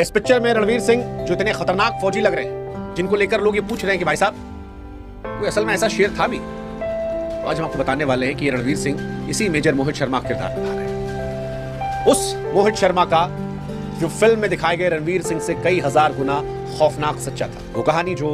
इस पिक्चर में रणवीर सिंह जो इतने खतरनाक फौजी लग रहे हैं, जिनको लेकर लोग ये पूछ रहे हैं कि भाई साहब कोई असल में ऐसा शेर था भी, तो आज हम आपको बताने वाले हैं कि ये रणवीर सिंह इसी मेजर मोहित शर्मा का किरदार निभा रहे हैं। उस मोहित शर्मा का जो फिल्म में दिखाए गए रणवीर सिंह से कई हजार गुना खौफनाक सच्चा था। वो कहानी जो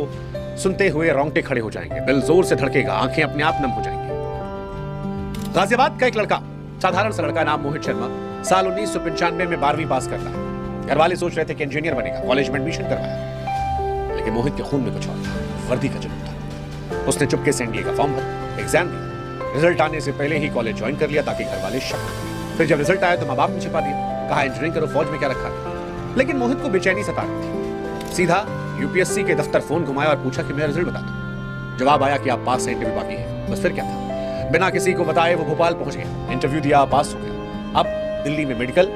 सुनते हुए रोंगटे खड़े हो जाएंगे, दिल जोर से धड़केगा, आंखें अपने आप नम हो जाएंगी। गाजियाबाद का एक लड़का, साधारण सा लड़का, नाम मोहित शर्मा, साल 1995 में 12वीं पास करता है। घर वाले सोच रहे थे कि इंजीनियर बनेगा, कॉलेज में एडमिशन करवाया, लेकिन मोहित के खून में कुछ और था, वर्दी का जुनून था। उसने चुपके से एनडीए का फॉर्म भरा, एग्जाम दिया, रिजल्ट आने से पहले ही कॉलेज ज्वाइन कर लिया ताकि घर वाले शक न। फिर जब रिजल्ट आया तो माँ बाप ने छिपा दिया, कहा इंजीनियरिंग करो, फौज में क्या रखा। लेकिन मोहित को बेचैनी सता रही थी। सीधा यूपीएससी के दफ्तर फोन घुमाया और पूछा कि मेरा रिजल्ट बता दो। जवाब आया कि आप पास हैं, इंटरव्यू बाकी है। बस फिर क्या था, बिना किसी को बताए वो भोपाल पहुंच गया, इंटरव्यू दिया, पास हो गया। अब दिल्ली में मेडिकल,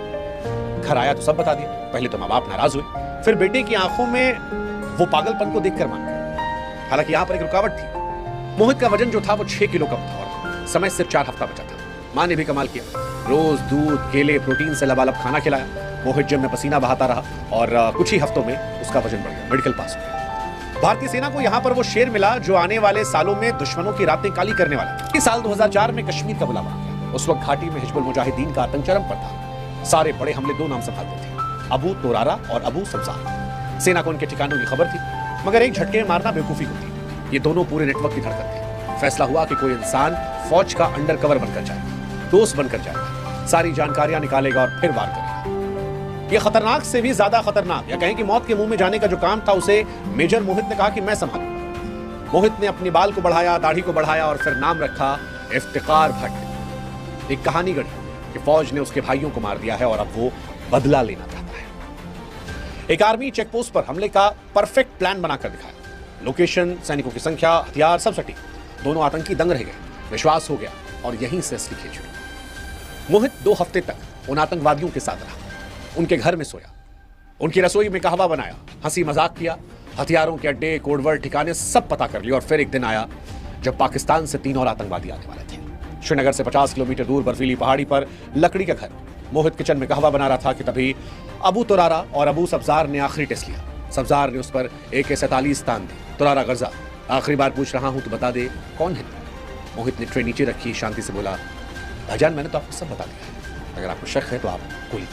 घर आया तो सब बता दिया। पहले तो माँ बाप नाराज हुए, फिर बेटे की आंखों में वो पागलपन को देखकर मान गए। हालांकि यहाँ पर एक रुकावट थी, मोहित का वजन जो था वो 6 किलो कम था और समय सिर्फ 4 हफ्ता बचा था। माँ ने भी कमाल किया, रोज दूध, केले, प्रोटीन से लबालब खाना खिलाया। मोहित जिम में पसीना बहाता रहा और कुछ ही हफ्तों में उसका वजन बढ़ गया, मेडिकल पास हो गया। भारतीय सेना को यहाँ पर वो शेर मिला जो आने वाले सालों में दुश्मनों की रातें काली करने वाला। इस साल 2004 में कश्मीर का बुलावा आ गया। उस वक्त घाटी में हिजबुल मुजाहिदीन का आतंक चरम पर था। सारे बड़े हमले 2 नाम संभालते थे, अबू तोरारा और अबू सब्जार। सेना को उनके ठिकानों की खबर थी, मगर एक झटके में मारना बेवकूफी होती। ये दोनों पूरे नेटवर्क की धड़कन थे। फैसला हुआ कि कोई इंसान फौज का अंडरकवर बनकर जाएगा, दोस्त बनकर जाएगा, सारी जानकारियां निकालेगा और फिर वार करेगा। ये खतरनाक से भी ज्यादा खतरनाक, या कहें कि मौत के मुंह में जाने का जो काम था, उसे मेजर मोहित ने कहा कि मैं संभालूंगा। मोहित ने अपने बाल को बढ़ाया, दाढ़ी को बढ़ाया और फिर नाम रखा इफ्तिकार भट्ट। एक कहानी गढ़ी कि फौज ने उसके भाइयों को मार दिया है और अब वो बदला लेना चाहता है। एक आर्मी चेकपोस्ट पर हमले का परफेक्ट प्लान बनाकर दिखाया। लोकेशन, सैनिकों की संख्या, हथियार सब सटीक। दोनों आतंकी दंग रह गए, विश्वास हो गया और यहीं से असली खेल शुरू। मोहित 2 हफ्ते तक उन आतंकवादियों के साथ रहा, उनके घर में सोया, उनकी रसोई में कहवा बनाया, हंसी मजाक किया, हथियारों के अड्डे, कोडवर्ड, ठिकाने सब पता कर लिया। और फिर एक दिन आया जब पाकिस्तान से 3 और आतंकवादी आने वाले थे। श्रीनगर से 50 किलोमीटर दूर बर्फीली पहाड़ी पर लकड़ी का घर, मोहित किचन में कहवा बना रहा था कि तभी अबू तोरारा और अबू सब्जार ने आखिरी टेस्ट लिया। सब्जार ने उस पर AK-47 तान दी। तोरारा गर्जा, आखिरी बार पूछ रहा हूं तो बता दे कौन है। मोहित ने ट्रे नीचे रखी, शांति से बोला, भाईजान मैंने तो आपको सब बता दिया है, अगर आपको शक है तो आप कोई।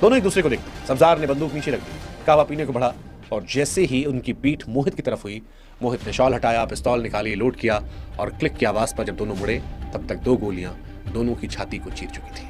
दोनों एक दूसरे को देखते, सब्जार ने बंदूक नीचे रख दी, कहवा पीने को बढ़ा और जैसे ही उनकी पीठ मोहित की तरफ हुई, मोहित ने शॉल हटाया, पिस्तौल निकाली, लोड किया और क्लिक की आवाज पर जब दोनों मुड़े तब तक 2 गोलियां दोनों की छाती को चीर चुकी थी।